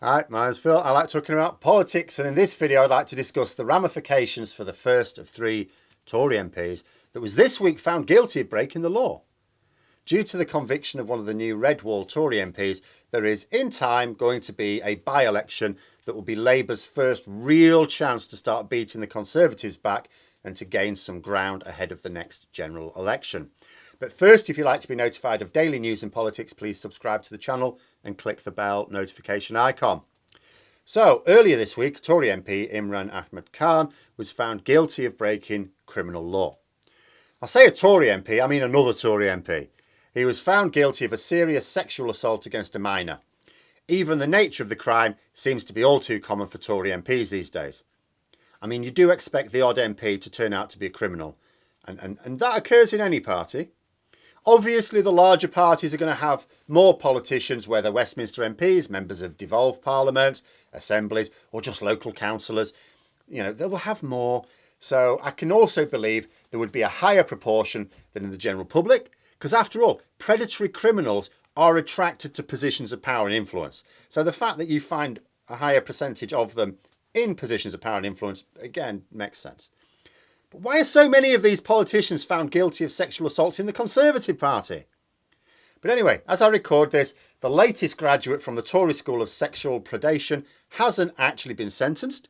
Hi, my name's Phil. I like talking about politics, and in this video, I'd like to discuss the ramifications for the first of three Tory MPs that was this week found guilty of breaking the law. Due to the conviction of one of the new Red Wall Tory MPs, there is in time going to be a by-election that will be Labour's first real chance to start beating the Conservatives back and to gain some ground ahead of the next general election. But first, if you'd like to be notified of daily news and politics, please subscribe to the channel and click the bell notification icon. So, earlier this week, Tory MP Imran Khan was found guilty of breaking criminal law. I say a Tory MP, I mean another Tory MP. He was found guilty of a serious sexual assault against a minor. Even the nature of the crime seems to be all too common for Tory MPs these days. I mean, you do expect the odd MP to turn out to be a criminal, and that occurs in any party. Obviously, the larger parties are going to have more politicians, whether Westminster MPs, members of devolved parliament, assemblies, or just local councillors. You know, they'll have more. So I can also believe there would be a higher proportion than in the general public, because after all, predatory criminals are attracted to positions of power and influence. So the fact that you find a higher percentage of them in positions of power and influence, again, makes sense. But why are so many of these politicians found guilty of sexual assaults in the Conservative Party? But anyway, as I record this, the latest graduate from the Tory School of Sexual Predation hasn't actually been sentenced.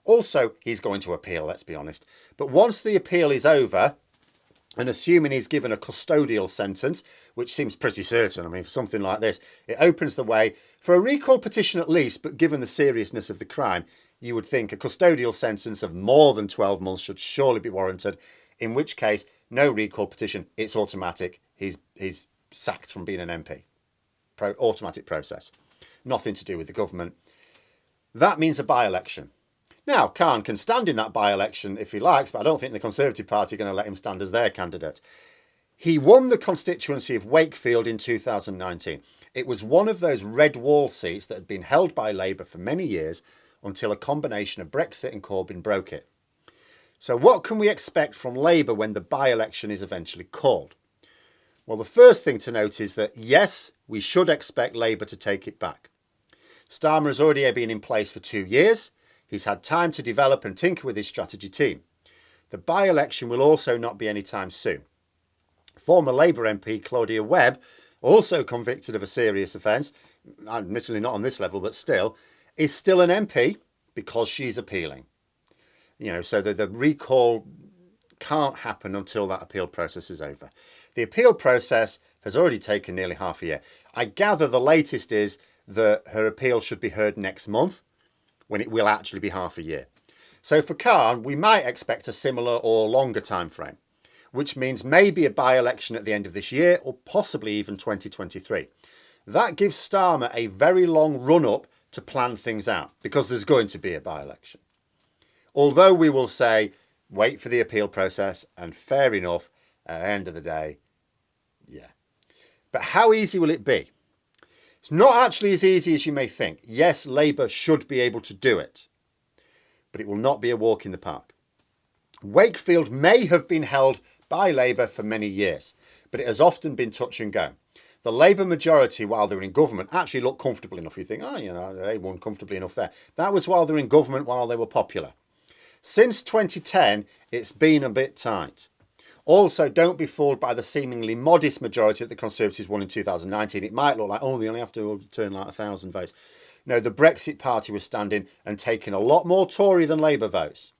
Also, he's going to appeal, let's be honest. But once the appeal is over, and assuming he's given a custodial sentence, which seems pretty certain, I mean, for something like this, it opens the way for a recall petition at least, but given the seriousness of the crime, you would think a custodial sentence of more than 12 months should surely be warranted, in which case, no recall petition, it's automatic. He's sacked from being an MP. Automatic process. Nothing to do with the government. That means a by-election. Now, Khan can stand in that by-election if he likes, but I don't think the Conservative Party are going to let him stand as their candidate. He won the constituency of Wakefield in 2019. It was one of those red wall seats that had been held by Labour for many years until a combination of Brexit and Corbyn broke it. So what can we expect from Labour when the by-election is eventually called? Well, the first thing to note is that, yes, we should expect Labour to take it back. Starmer has already been in place for 2 years. He's had time to develop and tinker with his strategy team. The by-election will also not be any time soon. Former Labour MP Claudia Webb, also convicted of a serious offence, admittedly not on this level, but still, is still an MP because she's appealing. You know, so the recall can't happen until that appeal process is over. The appeal process has already taken nearly half a year. I gather the latest is that her appeal should be heard next month, when it will actually be half a year. So for Khan, we might expect a similar or longer time frame, which means maybe a by-election at the end of this year or possibly even 2023. That gives Starmer a very long run-up to plan things out because there's going to be a by-election. Although we will say, wait for the appeal process and fair enough, at the end of the day, yeah. But how easy will it be? It's not actually as easy as you may think. Yes, Labour should be able to do it, but it will not be a walk in the park. Wakefield may have been held by Labour for many years, but it has often been touch and go. The Labour majority, while they were in government, actually looked comfortable enough. You think, they won comfortably enough there. That was while they were in government, while they were popular. Since 2010, it's been a bit tight. Also, don't be fooled by the seemingly modest majority that the Conservatives won in 2019. It might look like, they only have to turn like 1,000 votes. No, the Brexit Party was standing and taking a lot more Tory than Labour votes.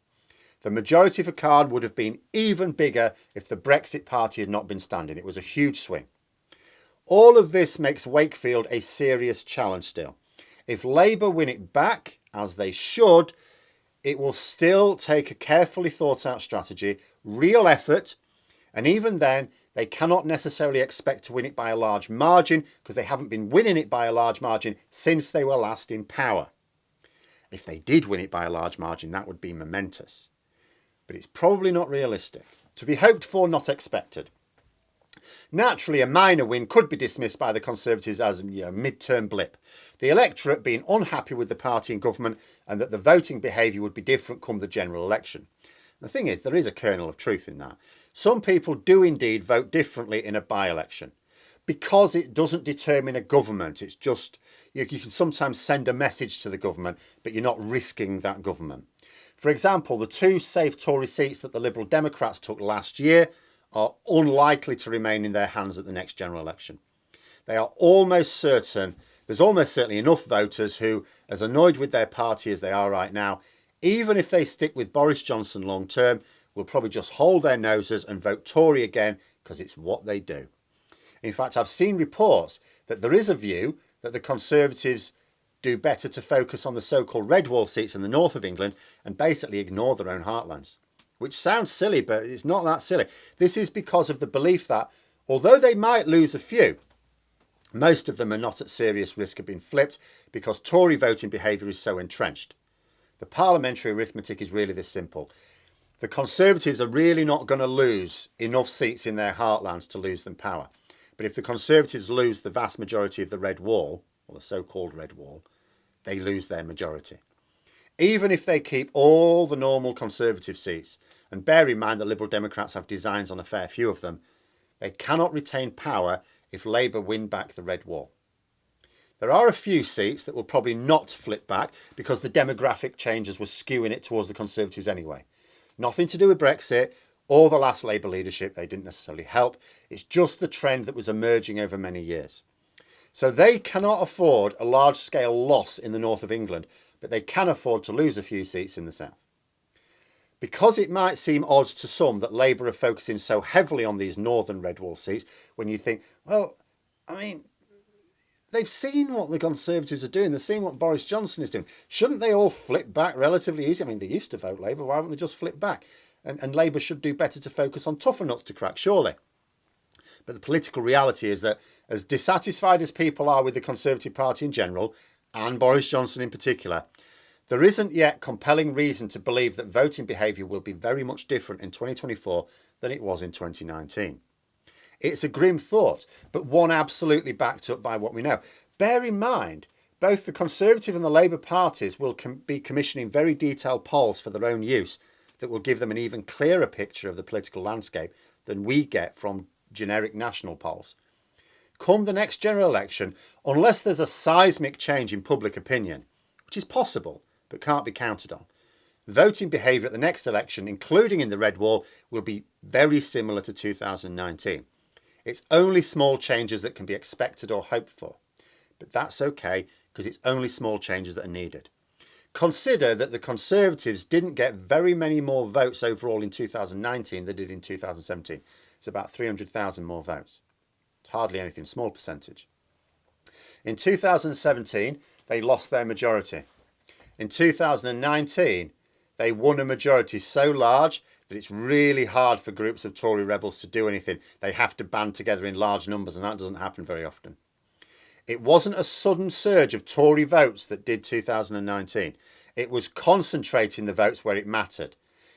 The majority for Khan would have been even bigger if the Brexit Party had not been standing. It was a huge swing. All of this makes Wakefield a serious challenge still. If Labour win it back, as they should, it will still take a carefully thought out strategy, real effort, and even then, they cannot necessarily expect to win it by a large margin because they haven't been winning it by a large margin since they were last in power. If they did win it by a large margin, that would be momentous. But it's probably not realistic. To be hoped for, not expected. Naturally, a minor win could be dismissed by the Conservatives as a mid-term blip. The electorate being unhappy with the party in government and that the voting behaviour would be different come the general election. The thing is, there is a kernel of truth in that. Some people do indeed vote differently in a by-election. because it doesn't determine a government. It's just, you can sometimes send a message to the government, but you're not risking that government. For example, the 2 safe Tory seats that the Liberal Democrats took last year are unlikely to remain in their hands at the next general election. They are almost certain, there's almost certainly enough voters who, as annoyed with their party as they are right now, even if they stick with Boris Johnson long term, will probably just hold their noses and vote Tory again because it's what they do. In fact, I've seen reports that there is a view that the Conservatives do better to focus on the so-called red wall seats in the north of England and basically ignore their own heartlands. Which sounds silly, but it's not that silly. This is because of the belief that, although they might lose a few, most of them are not at serious risk of being flipped because Tory voting behaviour is so entrenched. The parliamentary arithmetic is really this simple. The Conservatives are really not going to lose enough seats in their heartlands to lose them power. But if the Conservatives lose the vast majority of the red wall, or the so-called red wall, they lose their majority. Even if they keep all the normal Conservative seats, and bear in mind that Liberal Democrats have designs on a fair few of them, they cannot retain power if Labour win back the red wall. There are a few seats that will probably not flip back because the demographic changes were skewing it towards the Conservatives anyway. Nothing to do with Brexit or the last Labour leadership. They didn't necessarily help. It's just the trend that was emerging over many years. So they cannot afford a large-scale loss in the north of England, but they can afford to lose a few seats in the south. Because it might seem odd to some that Labour are focusing so heavily on these northern red wall seats, when you think, well, I mean, they've seen what the Conservatives are doing. They've seen what Boris Johnson is doing. Shouldn't they all flip back relatively easy? I mean, they used to vote Labour. Why wouldn't they just flip back? And Labour should do better to focus on tougher nuts to crack, surely. But the political reality is that as dissatisfied as people are with the Conservative Party in general, and Boris Johnson in particular, there isn't yet compelling reason to believe that voting behaviour will be very much different in 2024 than it was in 2019. It's a grim thought, but one absolutely backed up by what we know. Bear in mind, both the Conservative and the Labour parties will be commissioning very detailed polls for their own use that will give them an even clearer picture of the political landscape than we get from generic national polls. Come the next general election, unless there's a seismic change in public opinion, which is possible but can't be counted on, voting behaviour at the next election, including in the red wall, will be very similar to 2019. It's only small changes that can be expected or hoped for. But that's okay, because it's only small changes that are needed. Consider that the Conservatives didn't get very many more votes overall in 2019 than they did in 2017. It's about 300,000 more votes. It's hardly anything, small percentage. In 2017, they lost their majority. In 2019, they won a majority so large that it's really hard for groups of Tory rebels to do anything. They have to band together in large numbers, and that doesn't happen very often. It wasn't a sudden surge of Tory votes that did 2019. It was concentrating the votes where it mattered,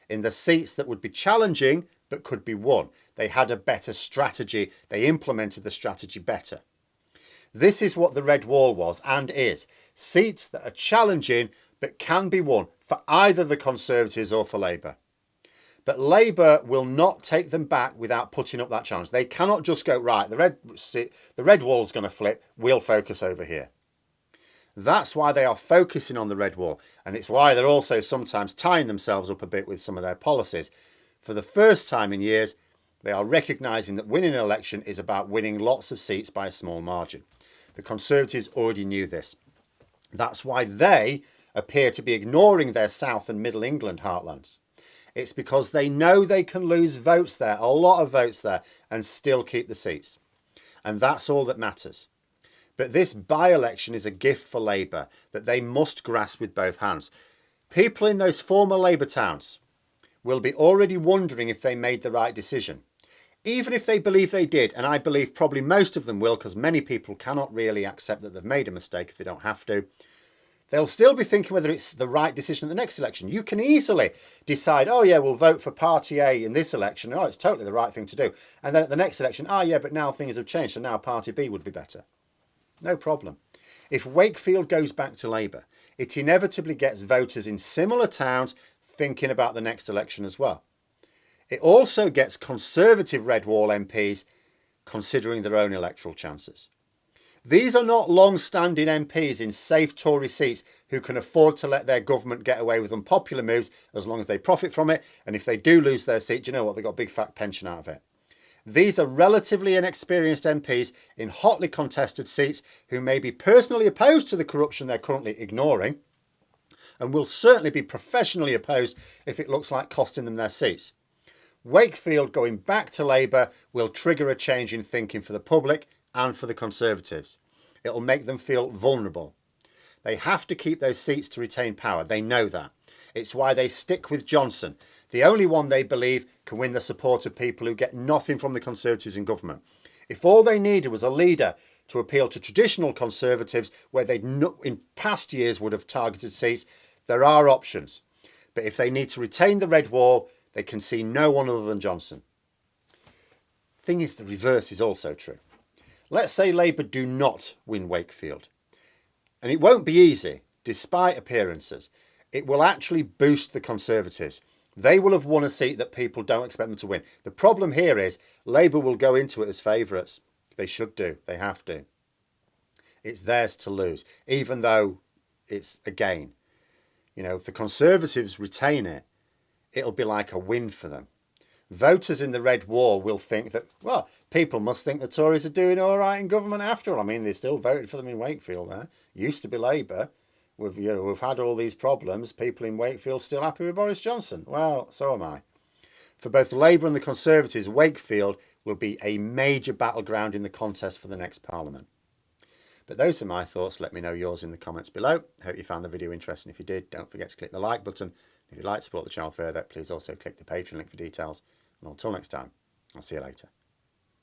in the seats that would be challenging but could be won. They had a better strategy. They implemented the strategy better. This is what the red wall was and is. Seats that are challenging but can be won for either the Conservatives or for Labour. But Labour will not take them back without putting up that challenge. They cannot just go, right, the red wall's going to flip, we'll focus over here. That's why they are focusing on the red wall. And it's why they're also sometimes tying themselves up a bit with some of their policies. For the first time in years, they are recognising that winning an election is about winning lots of seats by a small margin. The Conservatives already knew this. That's why they appear to be ignoring their South and Middle England heartlands. It's because they know they can lose votes there, a lot of votes there, and still keep the seats. And that's all that matters. But this by-election is a gift for Labour that they must grasp with both hands. People in those former Labour towns will be already wondering if they made the right decision. Even if they believe they did, and I believe probably most of them will, because many people cannot really accept that they've made a mistake if they don't have to, they'll still be thinking whether it's the right decision at the next election. You can easily decide, oh yeah, we'll vote for Party A in this election. Oh, it's totally the right thing to do. And then at the next election, oh yeah, but now things have changed, so now Party B would be better. No problem. If Wakefield goes back to Labour, it inevitably gets voters in similar towns thinking about the next election as well. It also gets Conservative red wall MPs considering their own electoral chances. These are not long-standing MPs in safe Tory seats who can afford to let their government get away with unpopular moves as long as they profit from it, and if they do lose their seat, do you know what? They've got a big fat pension out of it. These are relatively inexperienced MPs in hotly contested seats who may be personally opposed to the corruption they're currently ignoring, and will certainly be professionally opposed if it looks like costing them their seats. Wakefield going back to Labour will trigger a change in thinking for the public and for the Conservatives. It'll make them feel vulnerable. They have to keep those seats to retain power. They know that. It's why they stick with Johnson, the only one they believe can win the support of people who get nothing from the Conservatives in government. If all they needed was a leader to appeal to traditional Conservatives where they in past years would have targeted seats, there are options. But if they need to retain the red wall, they can see no one other than Johnson. Thing is, the reverse is also true. Let's say Labour do not win Wakefield. And it won't be easy, despite appearances. It will actually boost the Conservatives. They will have won a seat that people don't expect them to win. The problem here is Labour will go into it as favourites. They should do. They have to. It's theirs to lose, even though it's a gain. You know, if the Conservatives retain it, it'll be like a win for them. Voters in the red wall will think that, well, people must think the Tories are doing all right in government after all. I mean, they still voted for them in Wakefield there. Used to be Labour. We've had all these problems. People in Wakefield still happy with Boris Johnson. Well, so am I. For both Labour and the Conservatives, Wakefield will be a major battleground in the contest for the next Parliament. But those are my thoughts. Let me know yours in the comments below. I hope you found the video interesting. If you did, don't forget to click the like button. If you'd like to support the channel further, please also click the Patreon link for details. And until next time, I'll see you later.